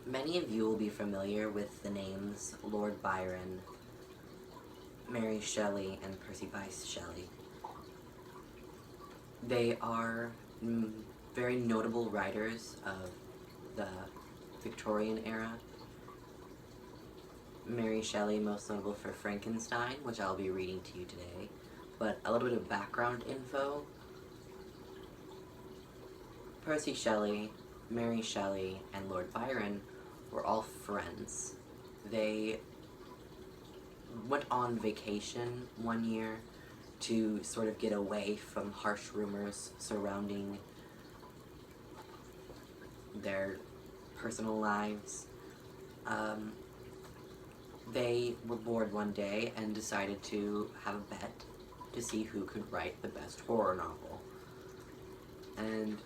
Many of you will be familiar with the names Lord Byron, Mary Shelley, and Percy Bysshe Shelley. They are very notable writers of the Victorian era. Mary Shelley, most notable for Frankenstein, which I'll be reading to you today. But a little bit of background info. Percy Shelley, Mary Shelley, and Lord Byron were all friends. They went on vacation one year to sort of get away from harsh rumors surrounding their personal lives. They were bored one day and decided to have a bet to see who could write the best horror novel. And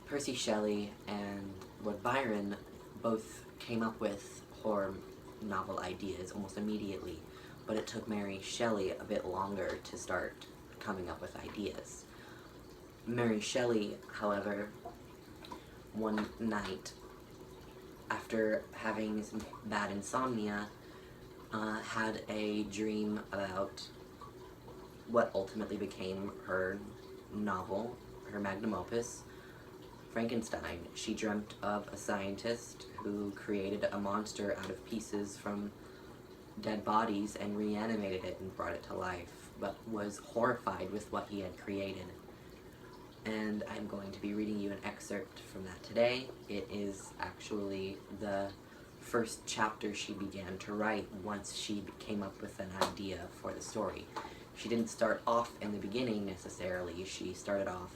Percy Shelley and Lord Byron both came up with horror novel ideas almost immediately, but it took Mary Shelley a bit longer to start coming up with ideas. Mary Shelley, however, one night, after having some bad insomnia, had a dream about what ultimately became her novel, her magnum opus, Frankenstein. She dreamt of a scientist who created a monster out of pieces from dead bodies and reanimated it and brought it to life, but was horrified with what he had created. And I'm going to be reading you an excerpt from that today. It is actually the first chapter she began to write once she came up with an idea for the story. She didn't start off in the beginning necessarily, she started off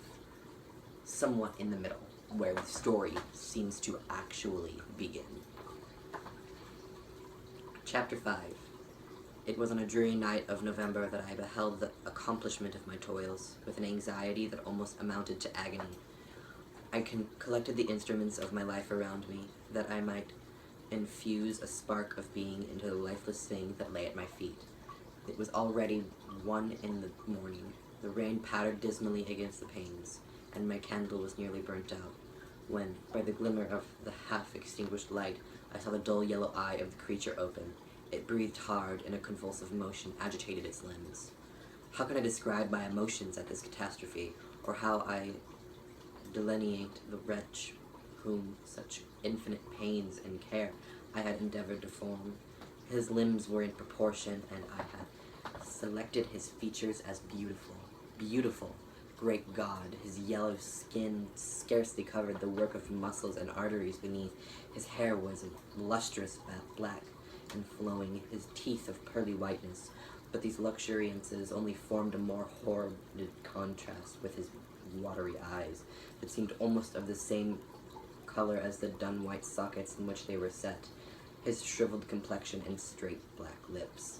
somewhat in the middle, where the story seems to actually begin. Chapter 5. It was on a dreary night of November that I beheld the accomplishment of my toils, with an anxiety that almost amounted to agony. I collected the instruments of my life around me, that I might infuse a spark of being into the lifeless thing that lay at my feet. It was already 1 in the morning. The rain pattered dismally against the panes, and my candle was nearly burnt out, when, by the glimmer of the half-extinguished light, I saw the dull yellow eye of the creature open. It breathed hard, and a convulsive motion agitated its limbs. How can I describe my emotions at this catastrophe, or how I delineate the wretch whom such infinite pains and care I had endeavored to form? His limbs were in proportion, and I had selected his features as beautiful. Beautiful! Great God, his yellow skin scarcely covered the work of muscles and arteries beneath. His hair was lustrous black and flowing, his teeth of pearly whiteness, but these luxuriances only formed a more horrid contrast with his watery eyes, that seemed almost of the same color as the dun white sockets in which they were set, his shriveled complexion and straight black lips.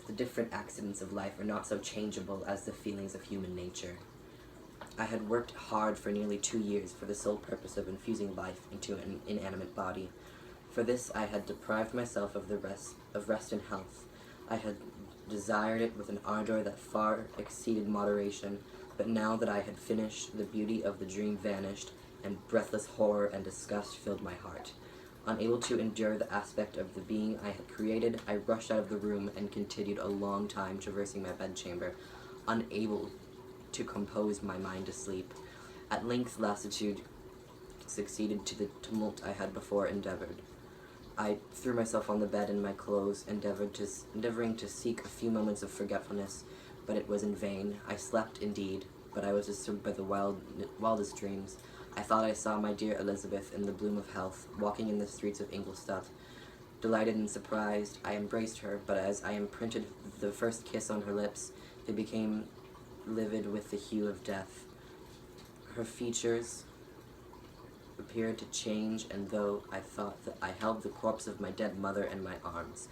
The different accidents of life are not so changeable as the feelings of human nature. I had worked hard for nearly 2 years for the sole purpose of infusing life into an inanimate body. For this I had deprived myself of rest and health. I had desired it with an ardor that far exceeded moderation, but now that I had finished, the beauty of the dream vanished, and breathless horror and disgust filled my heart. Unable to endure the aspect of the being I had created, I rushed out of the room and continued a long time traversing my bedchamber, unable to compose my mind to sleep. At length lassitude succeeded to the tumult I had before endeavored. I threw myself on the bed in my clothes, endeavoring to seek a few moments of forgetfulness, but it was in vain. I slept indeed, but I was disturbed by the wildest dreams. I thought I saw my dear Elizabeth in the bloom of health, walking in the streets of Ingolstadt. Delighted and surprised, I embraced her, but as I imprinted the first kiss on her lips, they became livid with the hue of death. Her features appeared to change, and though I thought that I held the corpse of my dead mother in my arms,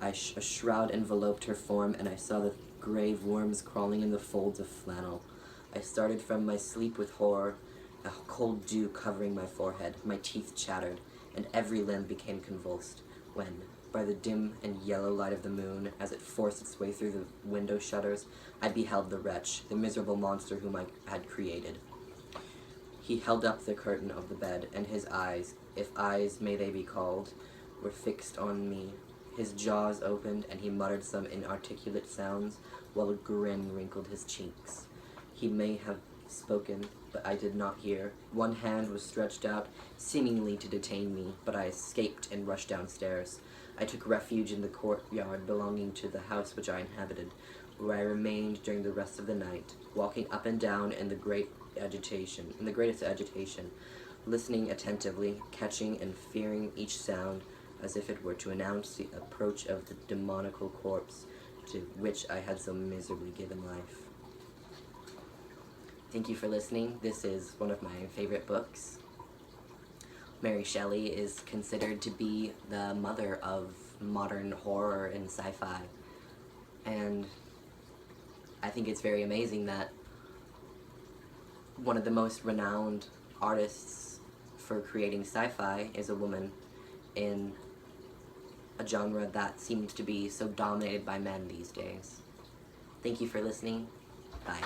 a shroud enveloped her form, and I saw the grave worms crawling in the folds of flannel. I started from my sleep with horror, a cold dew covering my forehead. My teeth chattered, and every limb became convulsed, when, by the dim and yellow light of the moon, as it forced its way through the window shutters, I beheld the wretch, the miserable monster whom I had created. He held up the curtain of the bed, and his eyes, if eyes may they be called, were fixed on me. His jaws opened, and he muttered some inarticulate sounds, while a grin wrinkled his cheeks. He may have spoken, but I did not hear. One hand was stretched out, seemingly to detain me, but I escaped and rushed downstairs. I took refuge in the courtyard belonging to the house which I inhabited, where I remained during the rest of the night, walking up and down in the greatest agitation, listening attentively, catching and fearing each sound, as if it were to announce the approach of the demoniacal corpse to which I had so miserably given life. Thank you for listening. This is one of my favorite books. Mary Shelley is considered to be the mother of modern horror and sci-fi. And I think it's very amazing that one of the most renowned artists for creating sci-fi is a woman in a genre that seems to be so dominated by men these days. Thank you for listening. Bye.